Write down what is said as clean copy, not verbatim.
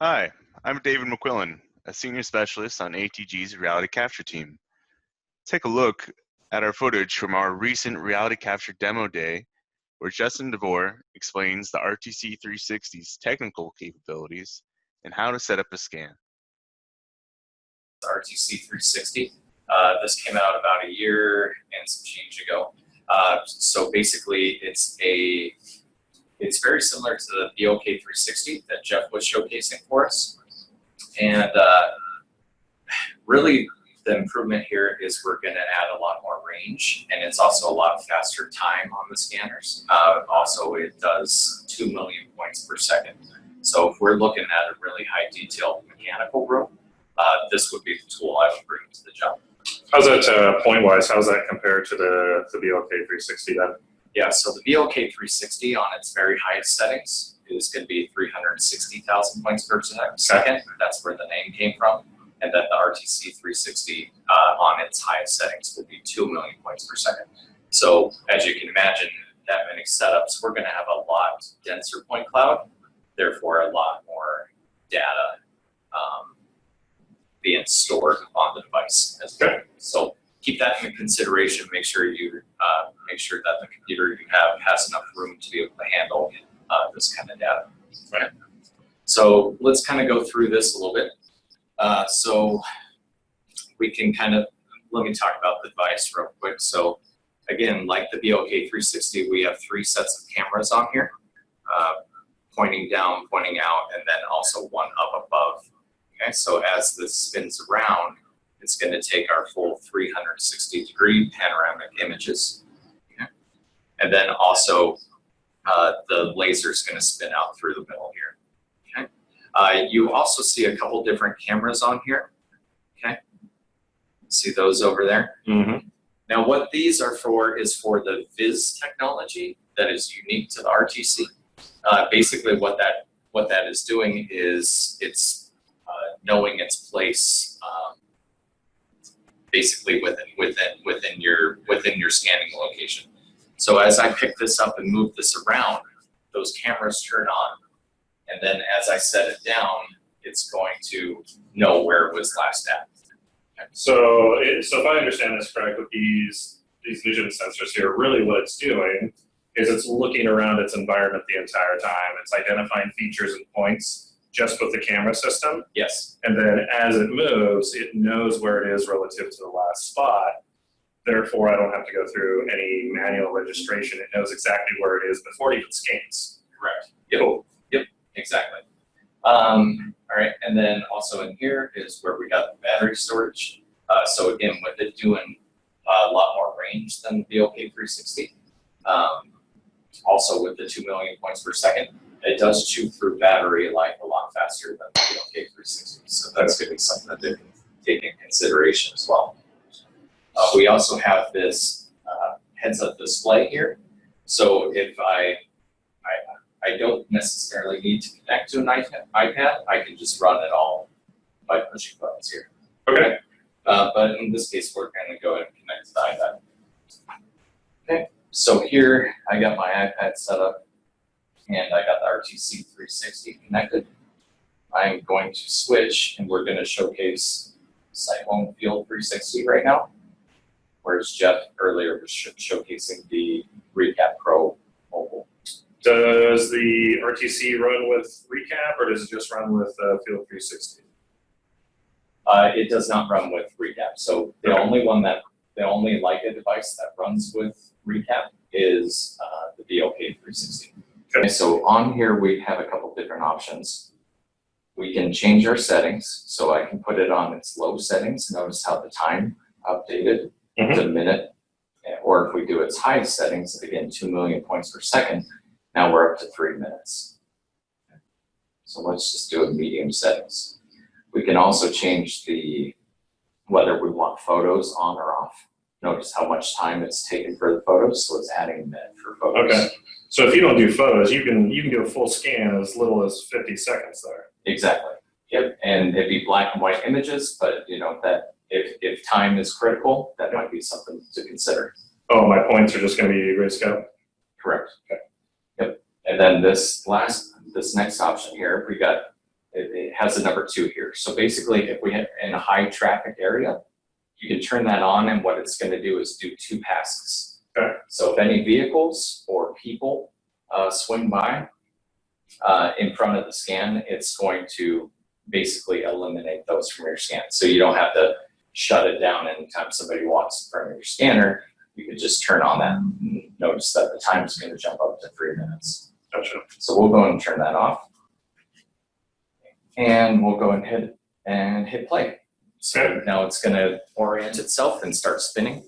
Hi, I'm David McQuillan, a senior specialist on ATG's reality capture team. Take a look at our footage from our recent reality capture demo day, where Justin DeVore explains the RTC360's technical capabilities and how to set up a scan. RTC360. This came out about a year and some change ago. So basically, it's very similar to the BOK360 that Jeff was showcasing for us. And really, the improvement here is we're going to add a lot more range, and it's also a lot faster time on the scanners. Also, it does 2 million points per second. So if we're looking at a really high detailed mechanical room, this would be the tool I would bring to the job. How's that point-wise? How's that compared to the BOK360 then? Yeah, so the BOK360 on its very highest settings is going to be 360,000 points per second. That's where the name came from. And then the RTC360 on its highest settings would be 2 million points per second. So as you can imagine, that many setups, we're going to have a lot denser point cloud, therefore a lot more data being stored on the device as well. Okay. So keep that in consideration. Make sure that the computer you have has enough room to be able to handle this kind of data. Right. So let's kind of go through this a little bit. So we can let me talk about the device real quick. So again, like the BOK360, we have 3 sets of cameras on here, pointing down, pointing out, and then also one up above. Okay, so as this spins around, it's going to take our full 360-degree panoramic images. Okay? And then also the laser is going to spin out through the middle here. Okay? You also see a couple different cameras on here. Okay, see those over there? Mm-hmm. Now what these are for is for the Viz technology that is unique to the RTC. Basically what that is doing is it's knowing its place basically within your scanning location. So as I pick this up and move this around, those cameras turn on. And then as I set it down, it's going to know where it was last at. Okay. So if I understand this correct, with these vision sensors here, really what it's doing is it's looking around its environment the entire time. It's identifying features and points just with the camera system. Yes. And then as it moves, it knows where it is relative to the last spot. Therefore, I don't have to go through any manual registration. It knows exactly where it is before it even scans. Correct. Yep. Cool. Yep. Exactly. All right. And then also in here is where we got the battery storage. So again, with it doing a lot more range than the BOK360, also with the 2 million points per second, it does chew through battery life a lot faster than the BOK360. So that's going to be something that they can take in consideration as well. We also have this heads-up display here. So if I don't necessarily need to connect to an iPad, I can just run it all by pushing buttons here. Okay. But in this case, we're going to go ahead and connect to the iPad. Okay. So here I got my iPad set up, and I got the RTC360 connected. I'm going to switch, and we're going to showcase Cyclone Field 360 right now, whereas Jeff earlier was showcasing the Recap Pro mobile. Does the RTC run with Recap, or does it just run with Field 360? It does not run with Recap. So the only Leica device that runs with Recap is the BOK360. Okay, so on here we have a couple different options. We can change our settings, so I can put it on its low settings. Notice how the time updated to minute, or if we do its high settings, again 2 million points per second. Now we're up to 3 minutes. Okay. So let's just do a medium settings. We can also change whether we want photos on or off. Notice how much time it's taken for the photos, so it's adding a minute for photos. Okay. So if you don't do photos, you can do a full scan as little as 50 seconds there. Exactly. Yep. And it'd be black and white images, but you know that if time is critical, that might be something to consider. Oh, my points are just going to be grayscale? Correct. Okay. Yep. And then this next option here, we got it has a number 2 here. So basically, if we have in a high traffic area, you can turn that on, and what it's going to do is do 2 passes. Okay. So if any vehicles or people swing by in front of the scan, it's going to basically eliminate those from your scan. So you don't have to shut it down anytime somebody walks in front of your scanner. You could just turn on that and notice that the time is going to jump up to 3 minutes. Gotcha. So we'll go and turn that off. And we'll go ahead and hit play. So Okay. now it's going to orient itself and start spinning.